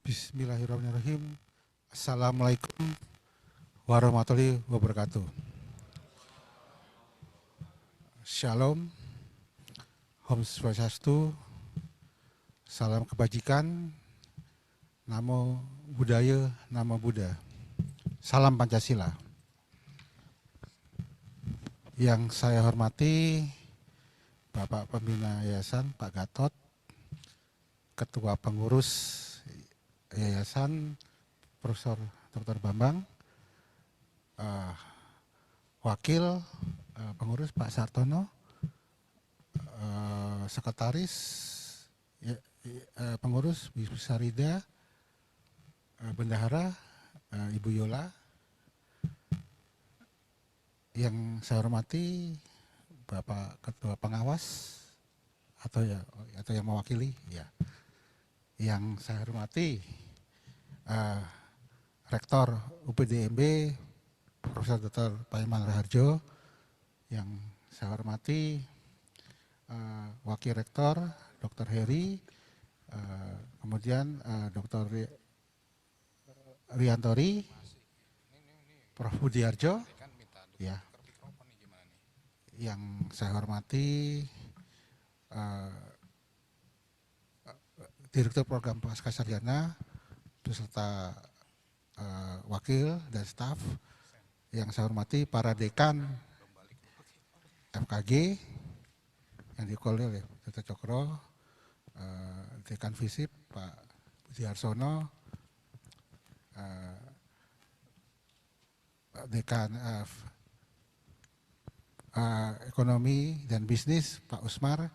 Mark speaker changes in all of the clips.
Speaker 1: Bismillahirrahmanirrahim. Assalamualaikum warahmatullahi wabarakatuh. Shalom, Om Swastiastu, salam kebajikan, Namo Buddhaya, Namo Buddha, salam Pancasila. Yang saya hormati Bapak Pembina Yayasan Pak Gatot, Ketua Pengurus Yayasan Profesor Dr. Bambang, Wakil Pengurus Pak Sartono, Sekretaris Pengurus Ibu Sarida, Bendahara Ibu Yola. Yang saya hormati Bapak Ketua Pengawas atau yang mewakili ya. Yang saya hormati Rektor UPDMB Profesor Dr. Paiman Raharjo, yang saya hormati Wakil Rektor Dr. Heri, kemudian Dr. Riantori, Prof. Budiarjo, ya. Yang saya hormati Direktur Program Pascasarjana beserta wakil dan staf. Yang saya hormati para dekan FKG yang dikelola oleh Dr. Cokro, Dekan Visip Pak Budi Harsono, Dekan Ekonomi dan Bisnis Pak Usmar,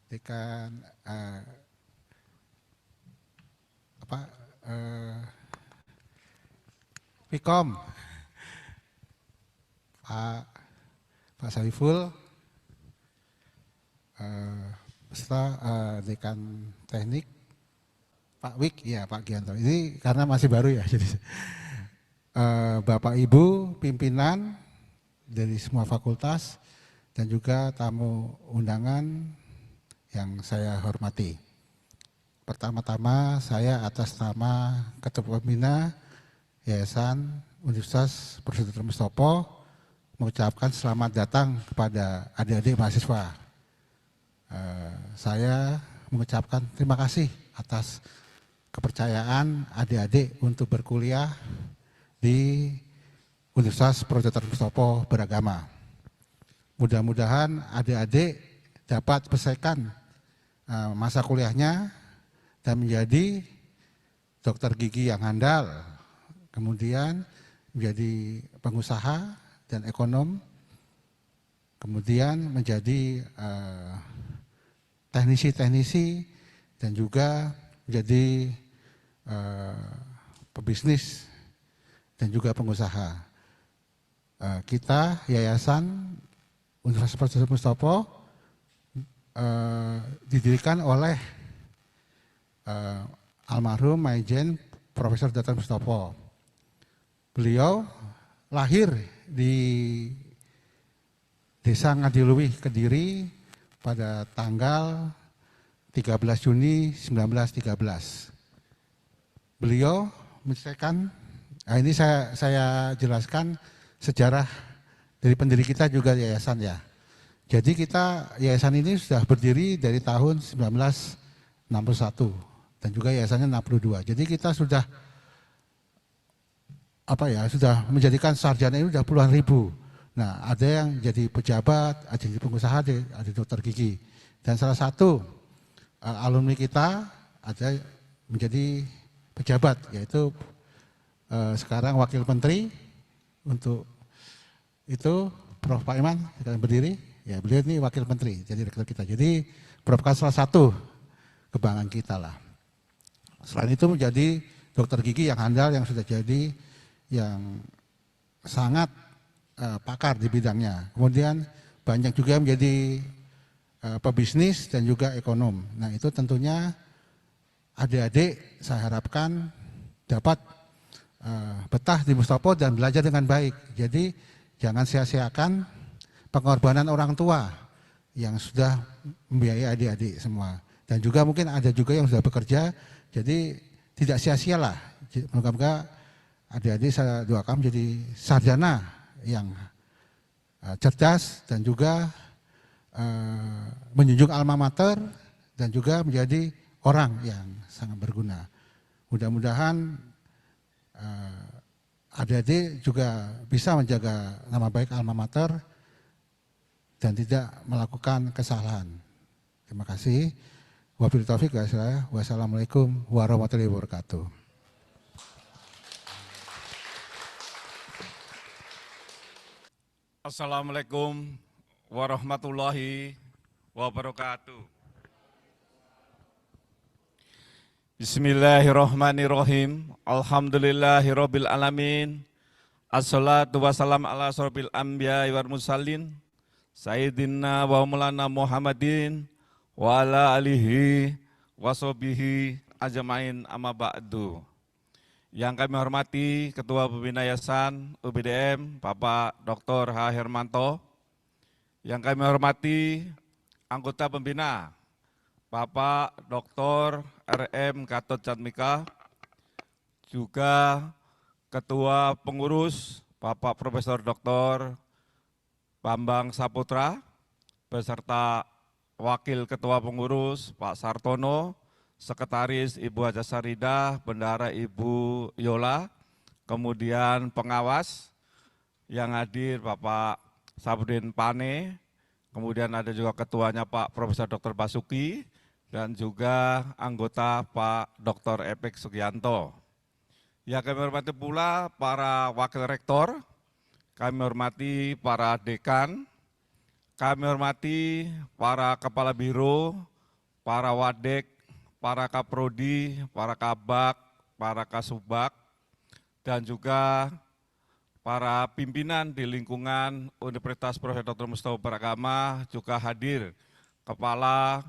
Speaker 1: Dekan Pikom Pak Saiful, beserta Dekan Teknik Pak Wik, ya Pak Gianto. Ini karena masih baru ya, jadi Bapak Ibu pimpinan dari semua fakultas dan juga tamu undangan yang saya hormati. Pertama-tama saya atas nama Ketua Pembina Yayasan Universitas Profesor Dr. Mustopo mengucapkan selamat datang kepada adik-adik mahasiswa. Saya mengucapkan terima kasih atas kepercayaan adik-adik untuk berkuliah di Universitas Profesor Dr. Mustopo Beragama. Mudah-mudahan adik-adik dapat selesaikan masa kuliahnya dan menjadi dokter gigi yang handal, kemudian menjadi pengusaha dan ekonom, kemudian menjadi teknisi-teknisi dan juga menjadi pebisnis dan juga pengusaha. Kita Yayasan Universitas Profesor Mustopo didirikan oleh almarhum Maijen Profesor Dr. Mustopo. Beliau lahir di Desa Ngadiluwih, Kediri pada tanggal 13 Juni 1913. Beliau menyelesaikan, ini saya jelaskan sejarah dari pendiri kita juga yayasan ya. Jadi kita yayasan ini sudah berdiri dari tahun 1961 dan juga yayasannya 62. Jadi kita sudah sudah menjadikan sarjana ini sudah puluhan ribu. Nah, ada yang jadi pejabat, ada yang jadi pengusaha, ada dokter gigi. Dan salah satu alumni kita ada menjadi pejabat, yaitu sekarang wakil menteri untuk itu Prof. Pak Iman, kita berdiri, ya beliau ini wakil menteri, jadi rektor kita. Jadi merupakan salah satu kebanggaan kita lah. Selain itu menjadi dokter gigi yang handal, yang sudah jadi yang sangat pakar di bidangnya. Kemudian banyak juga menjadi pebisnis dan juga ekonom. Nah itu tentunya adik-adik saya harapkan dapat betah di Mustopo dan belajar dengan baik. Jadi jangan sia-siakan pengorbanan orang tua yang sudah membiayai adik-adik semua. Dan juga mungkin ada juga yang sudah bekerja, jadi tidak sia-sia lah. Moga-moga adik-adik saya doakan menjadi sarjana yang cerdas dan juga menjunjung alma mater dan juga menjadi orang yang sangat berguna. Mudah-mudahan adik-adik juga bisa menjaga nama baik alma mater dan tidak melakukan kesalahan. Terima kasih. Wabillahi taufiq wal wassalamualaikum warahmatullahi wabarakatuh.
Speaker 2: Assalamualaikum warahmatullahi wabarakatuh. Bismillahirrahmanirrahim. Alhamdulillahirabbil alamin. Assalatu wassalamu ala asyrofil anbiya'i wal mursalin sayyidina wa maulana Muhammadin wa ala alihi washabihi ajmain amma ba'du. Yang kami hormati Ketua Pembina Yayasan UBDM Bapak Dr. H. Hermanto. Yang kami hormati anggota pembina Bapak Dr. RM Gatot Jatmika, juga Ketua Pengurus Bapak Profesor Dr. Bambang Saputra, beserta Wakil Ketua Pengurus Pak Sartono, Sekretaris Ibu Haja Saridah, Bendahara Ibu Yola, kemudian pengawas yang hadir Bapak Sabudin Pane, kemudian ada juga ketuanya Pak Profesor Dr. Basuki, dan juga anggota Pak Dr. Epek Sugianto. Ya, kami hormati pula para wakil rektor, kami hormati para dekan, kami hormati para kepala biro, para wadek, para kaprodi, para kabak, para kasubag, dan juga para pimpinan di lingkungan Universitas Profesor Dr. Mustopo Beragama, juga hadir Kepala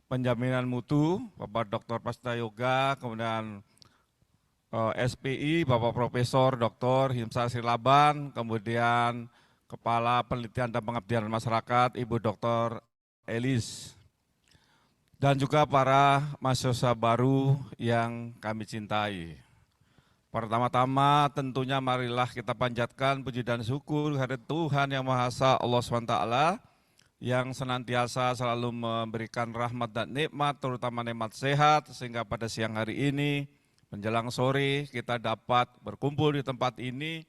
Speaker 2: Penjaminan Mutu, Bapak Dr. Prastita Yoga, kemudian SPI, Bapak Profesor Dr. Himsa Silaban, kemudian Kepala Penelitian dan Pengabdian Masyarakat, Ibu Dr. Elis, dan juga para mahasiswa baru yang kami cintai. Pertama-tama tentunya marilah kita panjatkan puji dan syukur kehadirat Tuhan Yang Maha Esa Allah SWT yang senantiasa selalu memberikan rahmat dan nikmat, terutama nikmat sehat, sehingga pada siang hari ini menjelang sore kita dapat berkumpul di tempat ini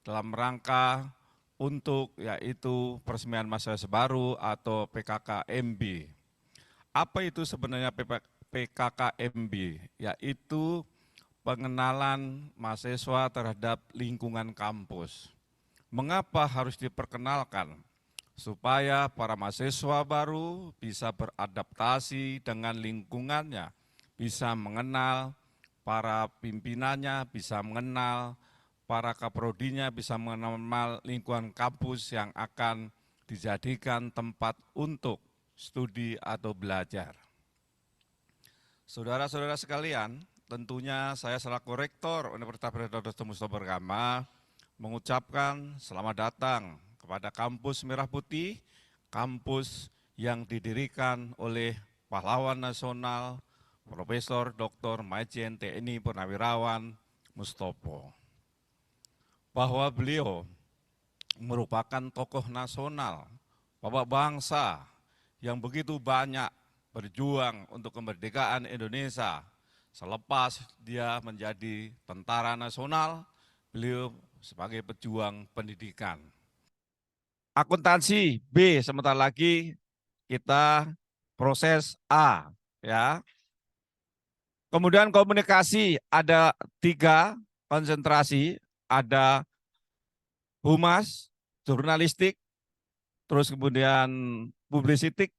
Speaker 2: dalam rangka untuk yaitu Peresmian Mahasiswa Baru atau PKKMB. Apa itu sebenarnya PKKMB? Yaitu pengenalan mahasiswa terhadap lingkungan kampus. Mengapa harus diperkenalkan? Supaya para mahasiswa baru bisa beradaptasi dengan lingkungannya, bisa mengenal para pimpinannya, bisa mengenal para kaprodinya, bisa mengenal lingkungan kampus yang akan dijadikan tempat untuk studi atau belajar. Saudara-saudara sekalian, tentunya saya selaku Rektor Universitas Profesor Dr. Mustopo Beragama mengucapkan selamat datang kepada kampus Merah Putih, kampus yang didirikan oleh pahlawan nasional Profesor Dr. Majen TNI Purnawirawan Mustopo. Bahwa beliau merupakan tokoh nasional, bapak bangsa yang begitu banyak berjuang untuk kemerdekaan Indonesia. Selepas dia menjadi tentara nasional, beliau sebagai pejuang pendidikan. Akuntansi B, sebentar lagi kita proses A, ya. Kemudian komunikasi ada 3 konsentrasi, ada humas, jurnalistik, terus kemudian publisitik,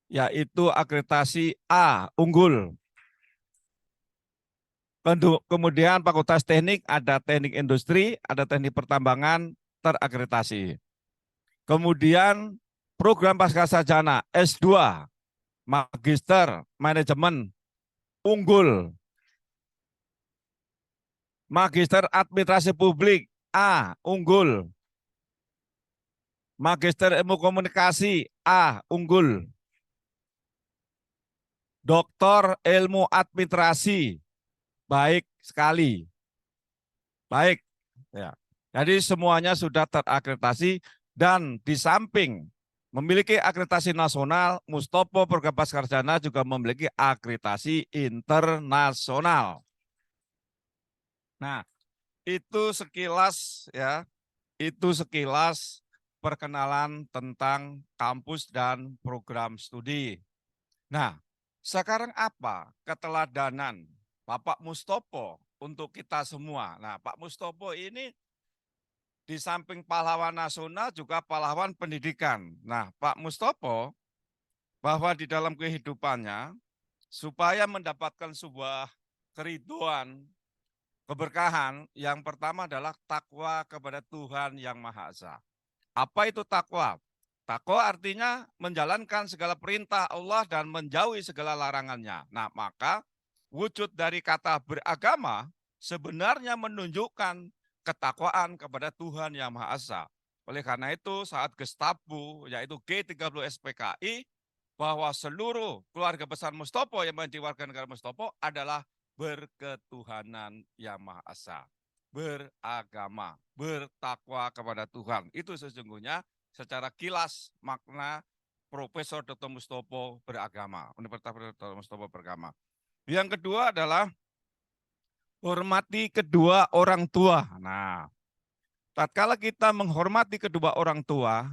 Speaker 2: yaitu akreditasi A, unggul. Kemudian Fakultas Teknik, ada teknik industri, ada teknik pertambangan, terakreditasi. Kemudian program pascasarjana S2, Magister Manajemen, unggul. Magister Administrasi Publik, A, unggul. Magister Ilmu Komunikasi, A, unggul. Doktor ilmu administrasi, baik sekali. Baik. Ya. Jadi semuanya sudah terakreditasi dan di samping memiliki akreditasi nasional, Mustopo Program Pascasarjana juga memiliki akreditasi internasional. Nah, itu sekilas ya, itu sekilas perkenalan tentang kampus dan program studi. Nah, sekarang apa keteladanan Bapak Mustopo untuk kita semua? Nah, Pak Mustopo ini di samping pahlawan nasional juga pahlawan pendidikan. Nah, Pak Mustopo bahwa di dalam kehidupannya supaya mendapatkan sebuah keriduan, keberkahan, yang pertama adalah takwa kepada Tuhan Yang Maha Esa. Apa itu takwa? Takwa artinya menjalankan segala perintah Allah dan menjauhi segala larangannya. Nah, maka wujud dari kata beragama sebenarnya menunjukkan ketakwaan kepada Tuhan Yang Maha Esa. Oleh karena itu saat Gestapo, yaitu G30 SPKI, bahwa seluruh keluarga besar Mustopo yang menjadi warga negara Mustopo adalah berketuhanan Yang Maha Esa, beragama, bertakwa kepada Tuhan. Itu sesungguhnya secara kilas makna Profesor Dr. Mustopo beragama, Universitas Dr. Mustopo beragama. Yang kedua adalah hormati kedua orang tua. Nah, tatkala kita menghormati kedua orang tua,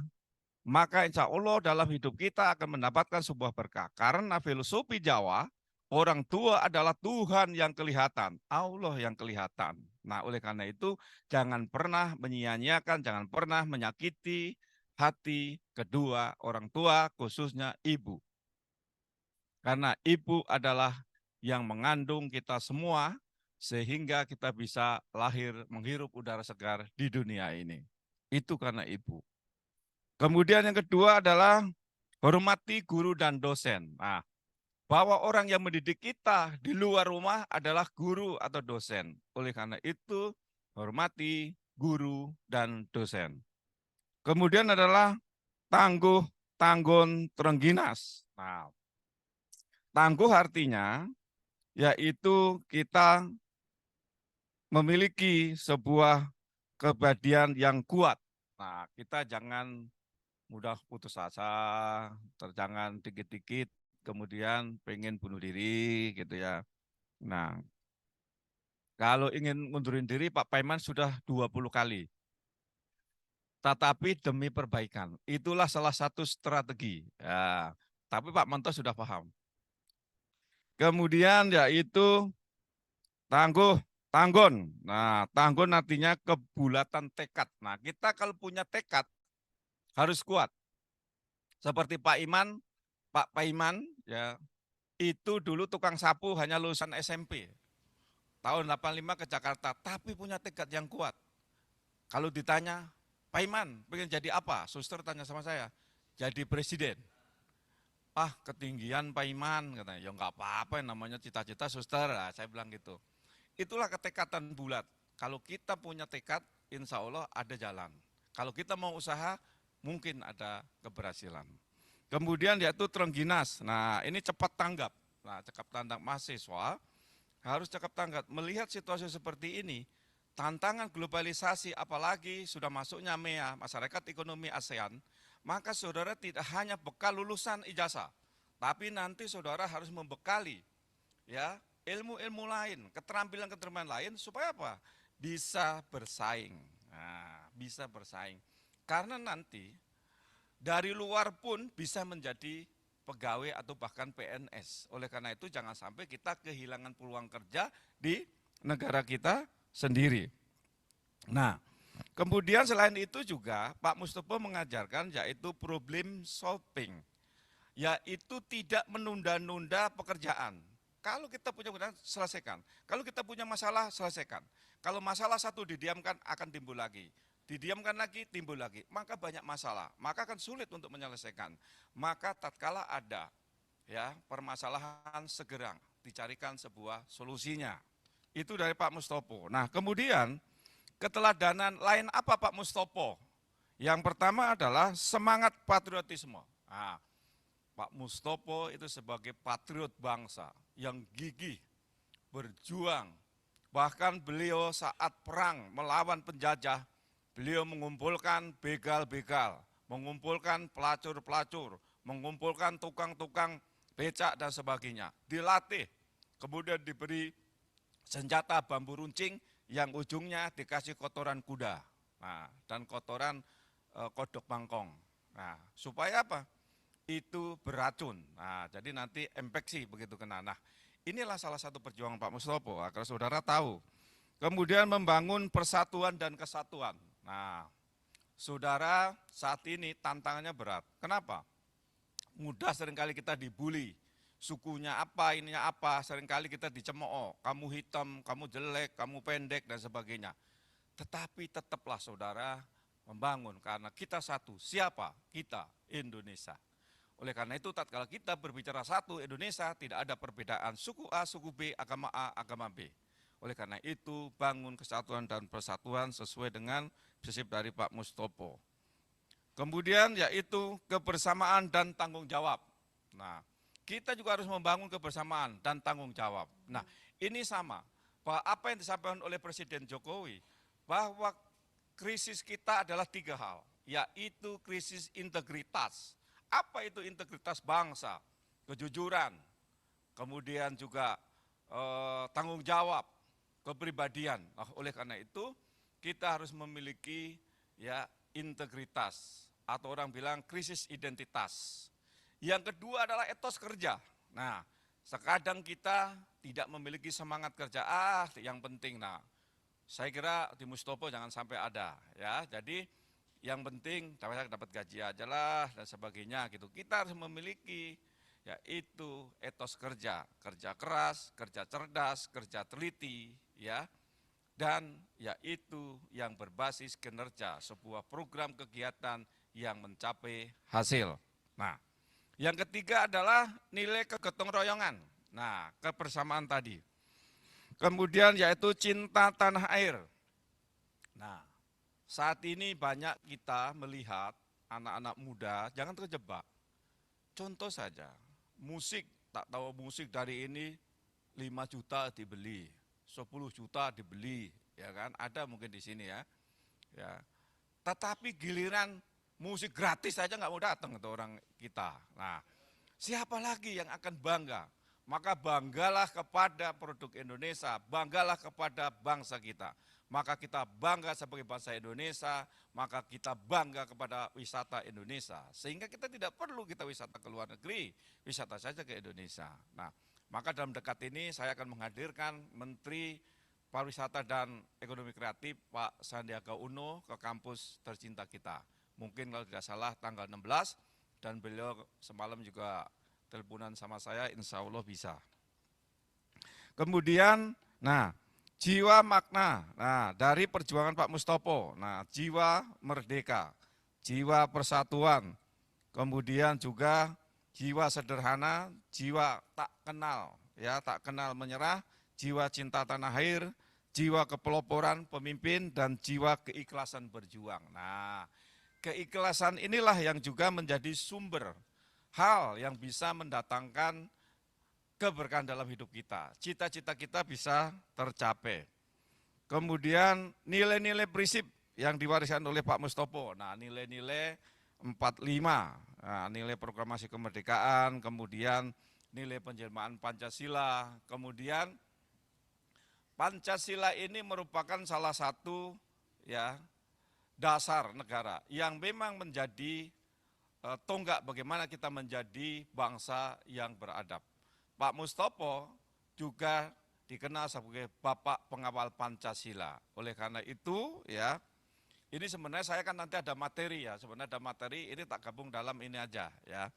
Speaker 2: maka insya Allah dalam hidup kita akan mendapatkan sebuah berkah. Karena filosofi Jawa, orang tua adalah Tuhan yang kelihatan, Allah yang kelihatan. Nah, oleh karena itu jangan pernah menyia-nyiakan, jangan pernah menyakiti hati kedua orang tua, khususnya ibu. Karena ibu adalah yang mengandung kita semua, sehingga kita bisa lahir menghirup udara segar di dunia ini. Itu karena ibu. Kemudian yang kedua adalah hormati guru dan dosen. Nah, bahwa orang yang mendidik kita di luar rumah adalah guru atau dosen. Oleh karena itu, hormati guru dan dosen. Kemudian adalah tangguh, tanggon, terengginas. Nah, tangguh artinya yaitu kita memiliki sebuah kepribadian yang kuat. Nah, kita jangan mudah putus asa, jangan dikit-dikit kemudian pengen bunuh diri gitu ya. Nah, kalau ingin mundurin diri Pak Paiman sudah 20 kali. Tetapi demi perbaikan, itulah salah satu strategi. Ya, tapi Pak Manto sudah paham. Kemudian yaitu tangguh, tanggon. Nah, tanggon artinya kebulatan tekad. Nah, kita kalau punya tekad harus kuat. Seperti Pak Iman, Pak Paiman ya, itu dulu tukang sapu hanya lulusan SMP. Tahun 85 ke Jakarta, tapi punya tekad yang kuat. Kalau ditanya, Pak Iman, pengen jadi apa? Suster tanya sama saya, jadi presiden. Ah, ketinggian Pak Iman, katanya. Ya enggak apa-apa, namanya cita-cita suster. Nah, saya bilang gitu. Itulah ketekatan bulat. Kalau kita punya tekad, insya Allah ada jalan. Kalau kita mau usaha, mungkin ada keberhasilan. Kemudian yaitu terengginas. Nah, ini cepat tanggap. Nah, cepat tanggap mahasiswa harus cepat tanggap. Melihat situasi seperti ini, tantangan globalisasi apalagi sudah masuknya MEA, Masyarakat Ekonomi ASEAN, maka saudara tidak hanya bekal lulusan ijazah, tapi nanti saudara harus membekali ya ilmu-ilmu lain, keterampilan-keterampilan lain supaya apa? Bisa bersaing. Nah, bisa bersaing. Karena nanti dari luar pun bisa menjadi pegawai atau bahkan PNS. Oleh karena itu jangan sampai kita kehilangan peluang kerja di negara kita sendiri. Nah, kemudian selain itu juga Pak Mustopo mengajarkan yaitu problem solving, yaitu tidak menunda-nunda pekerjaan. Kalau kita punya pekerjaan, selesaikan. Kalau kita punya masalah, selesaikan. Kalau masalah satu didiamkan, akan timbul lagi. Didiamkan lagi, timbul lagi. Maka banyak masalah. Maka akan sulit untuk menyelesaikan. Maka tatkala ada ya permasalahan, segera dicarikan sebuah solusinya. Itu dari Pak Mustopo. Nah, kemudian keteladanan lain apa Pak Mustopo? Yang pertama adalah semangat patriotisme. Nah, Pak Mustopo itu sebagai patriot bangsa yang gigih, berjuang. Bahkan beliau saat perang melawan penjajah, beliau mengumpulkan begal-begal, mengumpulkan pelacur-pelacur, mengumpulkan tukang-tukang becak dan sebagainya. Dilatih, kemudian diberi senjata bambu runcing yang ujungnya dikasih kotoran kuda, nah, dan kotoran kodok bangkong. Nah, supaya apa? Itu beracun. Nah, jadi nanti infeksi begitu kena. Nah, inilah salah satu perjuangan Pak Mustopo agar saudara tahu. Kemudian membangun persatuan dan kesatuan. Nah, saudara saat ini tantangannya berat. Kenapa? Mudah seringkali kita dibully. Sukunya apa, ininya apa, seringkali kita dicemooh. Kamu hitam, kamu jelek, kamu pendek, dan sebagainya. Tetapi tetaplah saudara membangun karena kita satu. Siapa? Kita, Indonesia. Oleh karena itu, tatkala kita berbicara satu Indonesia, tidak ada perbedaan suku A, suku B, agama A, agama B. Oleh karena itu, bangun kesatuan dan persatuan sesuai dengan prinsip dari Pak Mustopo. Kemudian yaitu kebersamaan dan tanggung jawab. Nah, kita juga harus membangun kebersamaan dan tanggung jawab. Nah, ini sama, bahwa apa yang disampaikan oleh Presiden Jokowi, bahwa krisis kita adalah 3 hal, yaitu krisis integritas. Apa itu integritas bangsa? Kejujuran, kemudian juga tanggung jawab, kepribadian. Nah, oleh karena itu kita harus memiliki ya integritas atau orang bilang krisis identitas. Yang kedua adalah etos kerja. Nah, sekadang kita tidak memiliki semangat kerja, yang penting. Nah, saya kira di Mustopo jangan sampai ada ya. Jadi yang penting dapat gaji aja lah dan sebagainya gitu. Kita harus memiliki yaitu etos kerja, kerja keras, kerja cerdas, kerja teliti ya. Dan yaitu yang berbasis kinerja, sebuah program kegiatan yang mencapai hasil. Nah, yang ketiga adalah nilai kegotong royongan. Nah, kebersamaan tadi. Kemudian yaitu cinta tanah air. Nah, saat ini banyak kita melihat anak-anak muda jangan terjebak. Contoh saja, musik, tak tahu musik dari ini 5 juta dibeli, 10 juta dibeli, ya kan? Ada mungkin di sini ya. Ya. Tetapi giliran musik gratis saja nggak mau datang itu orang kita. Nah, siapa lagi yang akan bangga? Maka banggalah kepada produk Indonesia, banggalah kepada bangsa kita. Maka kita bangga sebagai bangsa Indonesia, maka kita bangga kepada wisata Indonesia. Sehingga kita tidak perlu kita wisata ke luar negeri, wisata saja ke Indonesia. Nah, maka dalam dekat ini saya akan menghadirkan Menteri Pariwisata dan Ekonomi Kreatif Pak Sandiaga Uno ke kampus tercinta kita. Mungkin kalau tidak salah tanggal 16 dan beliau semalam juga teleponan sama saya, insya Allah bisa. Kemudian, nah, jiwa makna, nah dari perjuangan Pak Mustopo, nah jiwa merdeka, jiwa persatuan, kemudian juga jiwa sederhana, jiwa tak kenal, ya tak kenal menyerah, jiwa cinta tanah air, jiwa kepeloporan pemimpin, dan jiwa keikhlasan berjuang. Nah, keikhlasan inilah yang juga menjadi sumber hal yang bisa mendatangkan keberkahan dalam hidup kita. Cita-cita kita bisa tercapai. Kemudian nilai-nilai prinsip yang diwariskan oleh Pak Mustopo. Nah, nilai-nilai 45, nah, nilai proklamasi kemerdekaan, kemudian nilai penjelmaan Pancasila, kemudian Pancasila ini merupakan salah satu ya dasar negara yang memang menjadi tonggak bagaimana kita menjadi bangsa yang beradab. Pak Mustopo juga dikenal sebagai Bapak Pengawal Pancasila. Oleh karena itu ya, ini sebenarnya saya kan nanti ada materi ya, sebenarnya ada materi ini tak gabung dalam ini aja ya.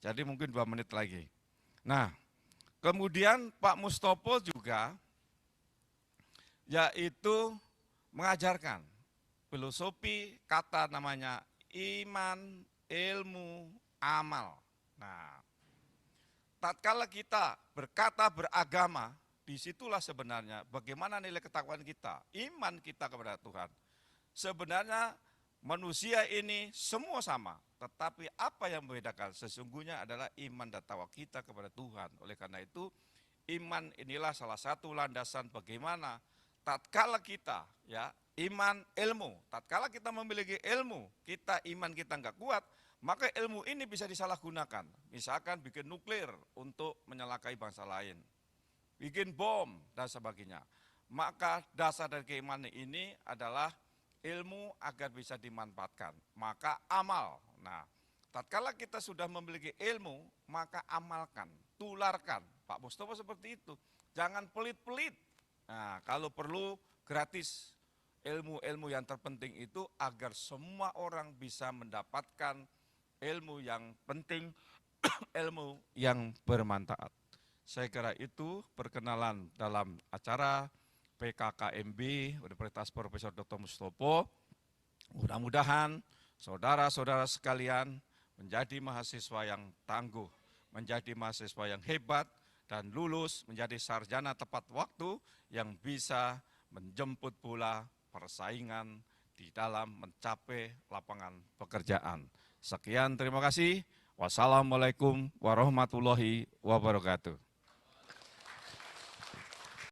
Speaker 2: Jadi mungkin 2 menit lagi. Nah, kemudian Pak Mustopo juga yaitu mengajarkan filosofi kata namanya iman, ilmu, amal. Nah, tatkala kita berkata beragama, disitulah sebenarnya bagaimana nilai ketakwaan kita, iman kita kepada Tuhan. Sebenarnya manusia ini semua sama, tetapi apa yang membedakan sesungguhnya adalah iman dan takwa kita kepada Tuhan. Oleh karena itu, iman inilah salah satu landasan bagaimana tatkala kita ya iman ilmu, tatkala kita memiliki ilmu, iman kita nggak kuat, maka ilmu ini bisa disalahgunakan. Misalkan bikin nuklir untuk menyelakai bangsa lain, bikin bom dan sebagainya. Maka dasar dari keimanan ini adalah ilmu agar bisa dimanfaatkan. Maka amal. Nah, tatkala kita sudah memiliki ilmu, maka amalkan, tularkan. Pak Mustopo seperti itu. Jangan pelit-pelit. Nah, kalau perlu gratis. Ilmu-ilmu yang terpenting itu agar semua orang bisa mendapatkan ilmu yang penting, ilmu yang bermanfaat. Saya kira itu perkenalan dalam acara PKKMB Universitas Profesor Dr. Mustopo. Mudah-mudahan saudara-saudara sekalian menjadi mahasiswa yang tangguh, menjadi mahasiswa yang hebat, dan lulus menjadi sarjana tepat waktu yang bisa menjemput bola persaingan di dalam mencapai lapangan pekerjaan. Sekian, terima kasih. Wassalamualaikum warahmatullahi wabarakatuh.